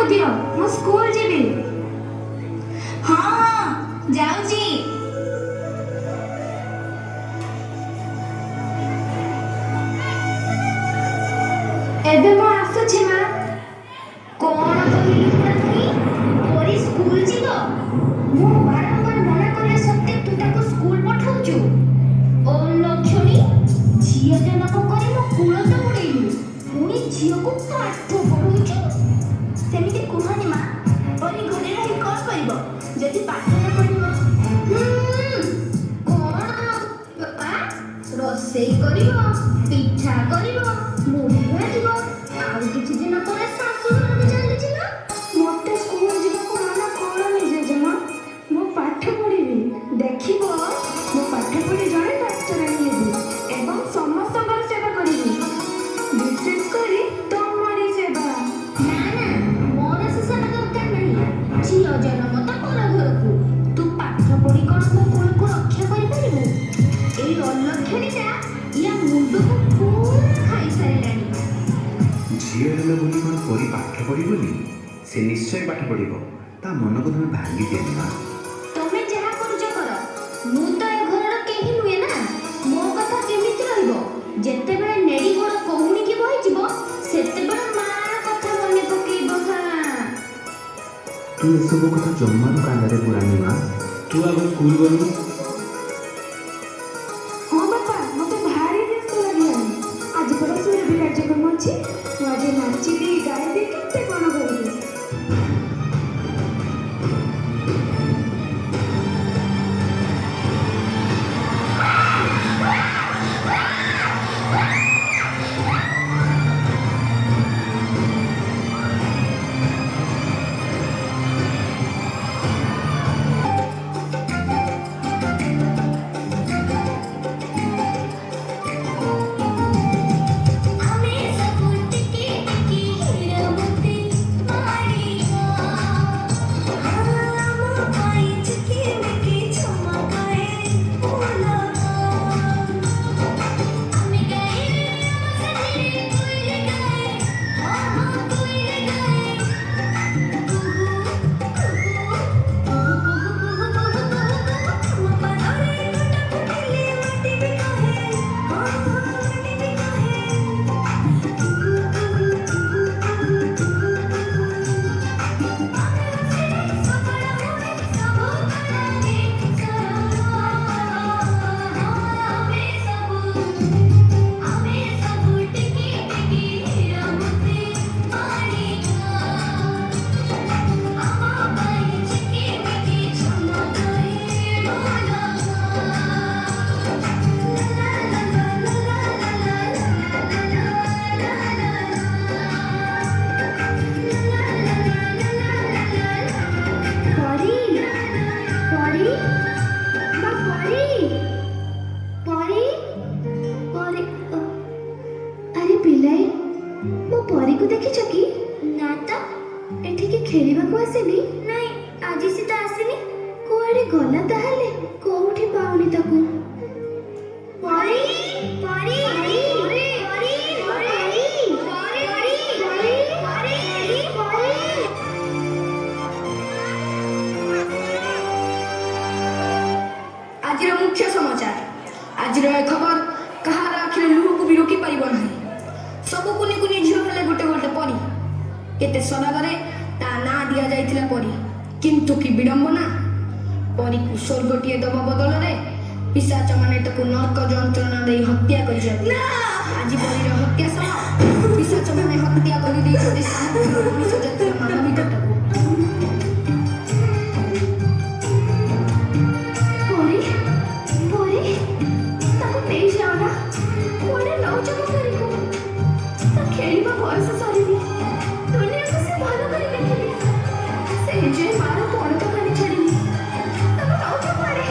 खाइबाकु दियो मु स्कूल जीवी। हाँ जाऊजी। एबे मु आसुछि मा। कौन कहिली पुरानी परी स्कूल जीव मु बारंबार मना करे सत्ते तू ताको स्कूल पठाउछु। ओ लक्षणी झियो जनक करे मो कुळ तो उड़ेलु पुणी झियो को पाठ पढौछु। सेमिति कुहनी मा। परी घरे रही कौन करिवो जदि पाठ न पढिवो। कौन रोषेई करिवो पिठा करिवो मुढ़ी भाजिवो आउ किछि दिन ପରେ ଶାଶୁ ଘରକୁ ଚାଲିଛି ନା। मते स्कूल जीवाकु मना करनी जेजेमा। मु पाठ पढिबी देखिबो मु पाठ पढि जणे डाक्टरानी हेबी एवं समस्तकर सेवा करिबी विशेष करी तमरी सेवा। ନା ନା ମୋର ସେ ସେବା ଦରକାର ନାହିଁ। ଝିଅ ଜନ୍ମ ତ ପର ଘରକୁ ତୁ ପାଠ ପଢି କଣ ମୋ କୁଳକୁ ରକ୍ଷା କରିପାରିବୁ। ଏଇ ଅଲକ୍ଷଣୀଟା ୟା ମୁଣ୍ଡକୁ ପୁରା ଖାଇସାରିଲାଣି। ଝିଅ ହେଲା ବୋଲି କ'ଣ ପରି ପାଠ ପଢ଼ିବନି? ସେ ନିଶ୍ଚୟ ପାଠ ପଢ଼ିବ। ତା ମନକୁ ତମେ ଭାଙ୍ଗି ଦିଅନି ମା। ତମେ ଯାହା କରୁଛ କର ମୁଁ ତ ଏ ଘରର କେହି ନୁହେଁ ନା। ମୋ କଥା କେମିତି ରହିବ? ଯେତେବେଳେ ନେଡି ଗୋଡ଼ କହୁଣିକି ବହିଯିବ ସେତେବେଳେ ମାର କଥା ମନେ ପକେଇବ। ହଁ ତୁ ଏସବୁ କଥା ଜମାରୁ କାନରେ ପୁରାନି ମା। ତୁ ଆଗ ସ୍କୁଲ ଗଲୁ। हाँ बापा मते भारी व्यस्त लागिलानी। आज परा सुरभि कार्यक्रम अछि। मु आज नाचिबी गाइबी केते कोन करिबी। हमें सब टिकी टिकी हीरा मोती मारिया। हम आई चिकी मिकी चमकाए बोला। हमें गए मसरे कोई गए हाँ कोई गए। परी परी बा परी परी परी अरे पिलाई मो परी को देखिछ कि ना तो एठी के खेलिबा को आसेनी नहीं आज से तो आसेनी कोआडे गला ताहले कोउठी पाउनी ताकू परी परी परी परी परी परी परी परी परी आज मुख्य समाचार। आज खबर कहार आखिर लुह को भी रोकी पारिब नहीं। सब कुनी कुनी झील हेले गोटे गोटे परी केते सदागरे ता ना दिया जाइथिला परी किंतु कि विडंबना परी को स्वर्गटीय दबा बदल रे पिशाच माने ताकू नरक जंत्रणा दे हत्या कर जाबी। आज परीर हत्या सह पिशाच माने हत्या कर दी छथि सामूहिक मनुष्य जातिर मानविकताକୁ। परी परी ताको नहीं जाओना कोडे नौच को करिको ता खेलिबा बयस सरीनी दुनिया को से भालो करी देखिबी से जे मारो कोण तो खाली छड़ीनी ताको नौच पड़े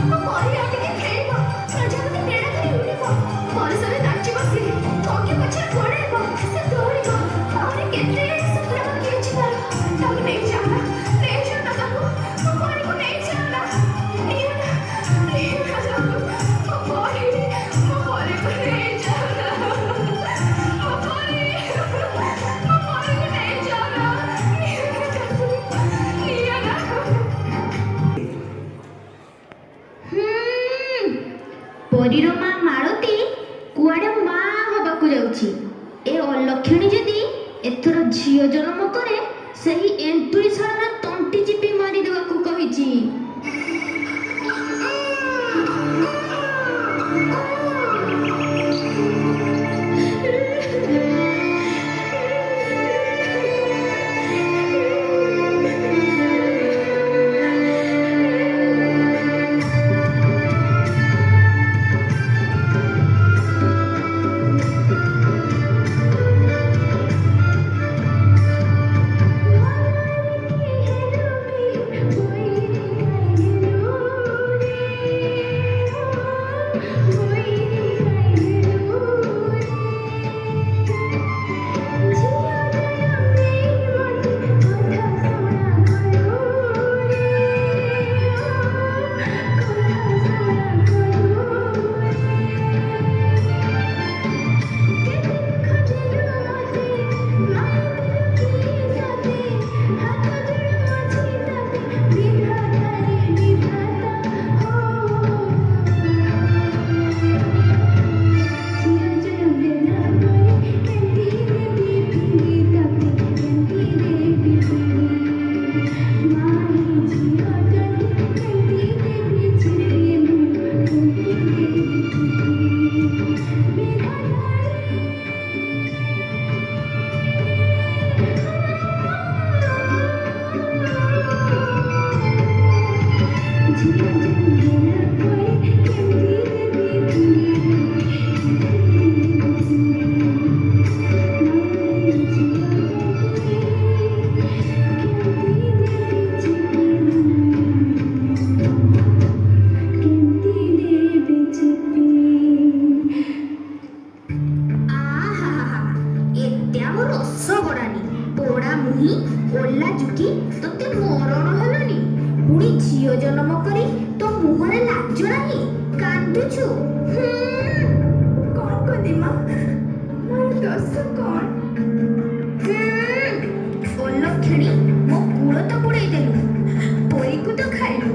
ओ परी आके के खेलिबा प्रजापति पेड़ा करी उड़ीबा परी सरे नाची बसिली कोके पछे पड़ेबा से दौड़ीबा आरे केते सुखरा बाकी अछि तार ଯାଉଛି। ଏ ଅଲକ୍ଷଣୀ ଯଦି ଏଥର ଝିଅ ଜନ୍ମ କରେ ସେହି ଏନ୍ତୁଳି ଶାଳର ତଣ୍ଟି ଚିପି ମାରିଦେବାକୁ କହିଛି। ଝିଅ ଜନ୍ମ କରି ତୋ ମୁହଁରେ ଲାଜ ନାହିଁ, କାନ୍ଦୁଛୁ। କଣ କଲି ମା? ମୋର ଦୋଷ କଣ? ଅଲକ୍ଷଣୀ, ମୋ କୂଳ ତ ବୁଡ଼େଇ ଦେଲୁ, ପରୀକୁ ତ ଖାଇଲୁ,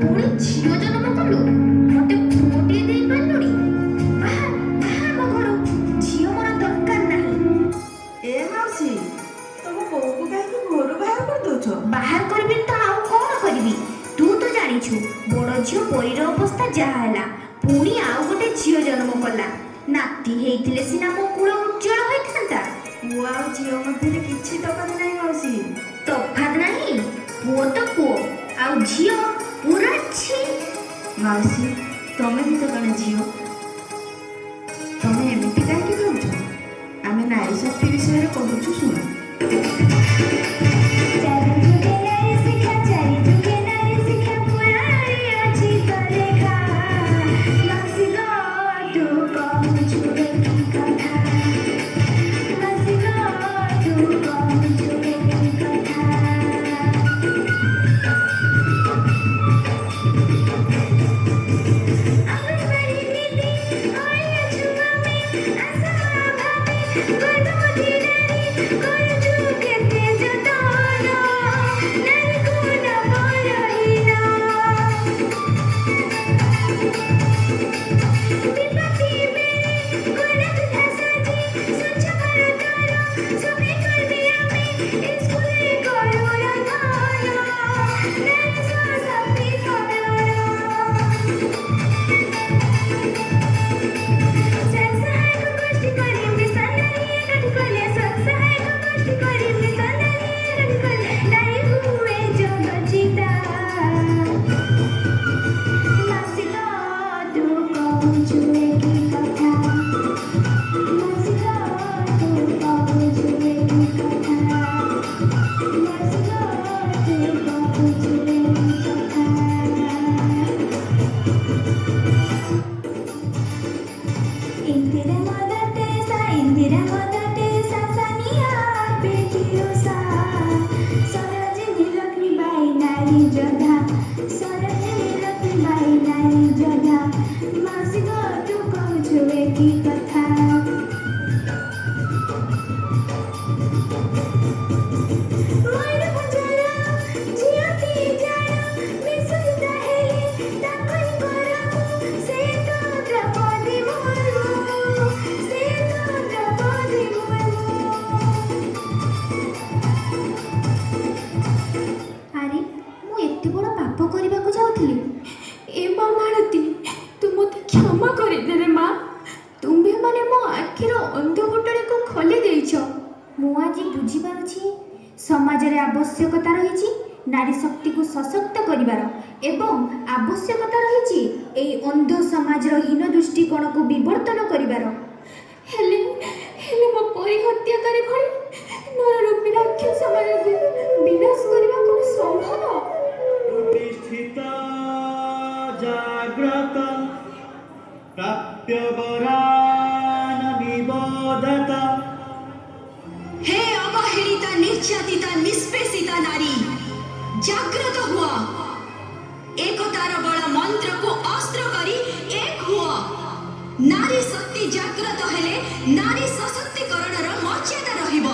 ପୁଣି ଝିଅ ଜନ୍ମ କଲୁ। ମତେ ପୁଅଟିଏ ଦେଇ ପାରିଲୁଣି? ବାହା ଆମ ଘରୁ, ଝିଅ ମୋର ଦରକାର ନାହିଁ। ଏ ମାଉସୀ, ତମ ବୋଉକୁ କାହିଁକି ଘରୁ ବାହାର କରିଦଉଛ? ବାହାର କରିବି ତ ଆଉ କଣ କରିବି? ତୁ ତ ଜାଣିଛୁ ବଡ଼ ଝିଅ ପରୀର ଅବସ୍ଥା ଯାହା ହେଲା, ପୁଣି ଆଉ ଗୋଟେ ଝିଅ ଜନ୍ମ କଲା। ନାତି ହେଇଥିଲେ ସିନା ମୋ କୂଳ ଉଜ୍ଜ୍ୱଳ ହୋଇଥାନ୍ତା। ପୁଅ ଆଉ ଝିଅ ମଧ୍ୟରେ କିଛି ତଫାତ ନାହିଁ ମାଉସୀ। ତଫାତ ନାହିଁ? ପୁଅ ତ ପୁଅ, ଆଉ ଝିଅ ପୁରା ଛି। ମାଉସୀ, ତମେ ବି ତ ଜଣେ ଝିଅ, ତମେ ଏମିତି କାହିଁକି ଭାବୁଛ? ଆମେ ନାରୀ ଶକ୍ତି ବିଷୟରେ କହୁଛୁ, ଶୁଣ। Thank you. ବୁଝିପାରୁଛି ସମାଜରେ ଆବଶ୍ୟକତା ରହିଛି ନାରୀ ଶକ୍ତିକୁ ସଶକ୍ତ କରିବାର ଏବଂ ଆବଶ୍ୟକତା ରହିଛି ଏହି ଅନ୍ଧ ସମାଜର ହୀନ ଦୃଷ୍ଟିକୋଣକୁ ବିବର୍ତ୍ତନ କରିବାର। ହେଲେ ହେଲେ ମୋ ପରି ହତ୍ୟାକାରୀ ଭଳି ନରରୂପୀ ରାକ୍ଷସମାନଙ୍କୁ ବିନାଶ କରିବା କ'ଣ ସମ୍ଭବ? ପ୍ରତିଷ୍ଠିତା ଜାଗ୍ରତ ପ୍ରାପ୍ୟ ବରାନ ନିବୋଧତ। हे अवहेलिता निर्यातिता निष्पेषिता नारी, जागृत हुआ। एकतार बड़ मंत्र को अस्त्र करी एक हुआ। नारी शक्ति जागृत हेले नारी सशक्तिकरणर मर्यादा रहिब।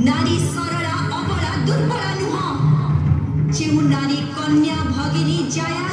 नारी सरला अबला दुर्बला नुह। जेउ नारी कन्या भगिनी जाया